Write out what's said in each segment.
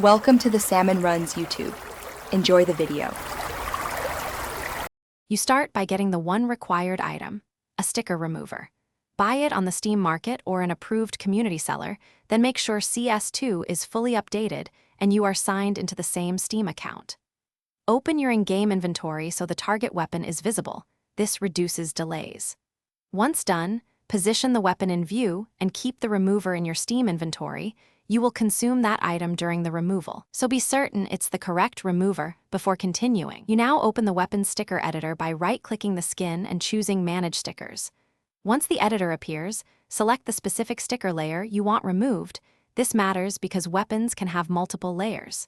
Welcome to the Salmon Runs YouTube. Enjoy the video. You start by getting the one required item, a sticker remover. Buy it on the Steam Market or an approved community seller, then make sure Cs2 is fully updated and you are signed into the same Steam account. Open your in-game inventory so the target weapon is visible. This reduces delays. Once done, position the weapon in view and keep the remover in your Steam inventory. You will consume that item during the removal, so be certain it's the correct remover before continuing. You now open the weapon sticker editor by right-clicking the skin and choosing Manage Stickers. Once the editor appears, select the specific sticker layer you want removed. This matters because weapons can have multiple layers.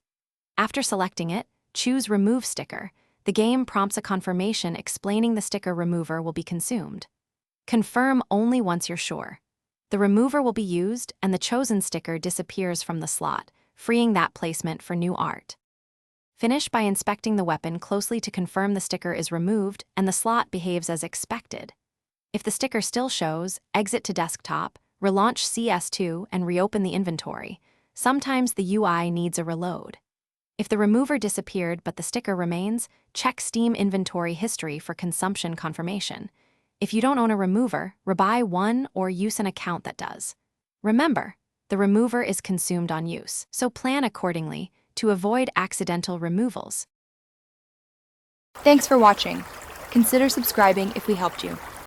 After selecting it, choose Remove Sticker. The game prompts a confirmation explaining the sticker remover will be consumed. Confirm only once you're sure. The remover will be used and the chosen sticker disappears from the slot, freeing that placement for new art. Finish by inspecting the weapon closely to confirm the sticker is removed and the slot behaves as expected. If the sticker still shows, exit to desktop, relaunch Cs2 and reopen the inventory. Sometimes the UI needs a reload. If the remover disappeared but the sticker remains, check Steam inventory history for consumption confirmation. If you don't own a remover, rebuy one or use an account that does. Remember, the remover is consumed on use, so plan accordingly to avoid accidental removals. Thanks for watching. Consider subscribing if we helped you.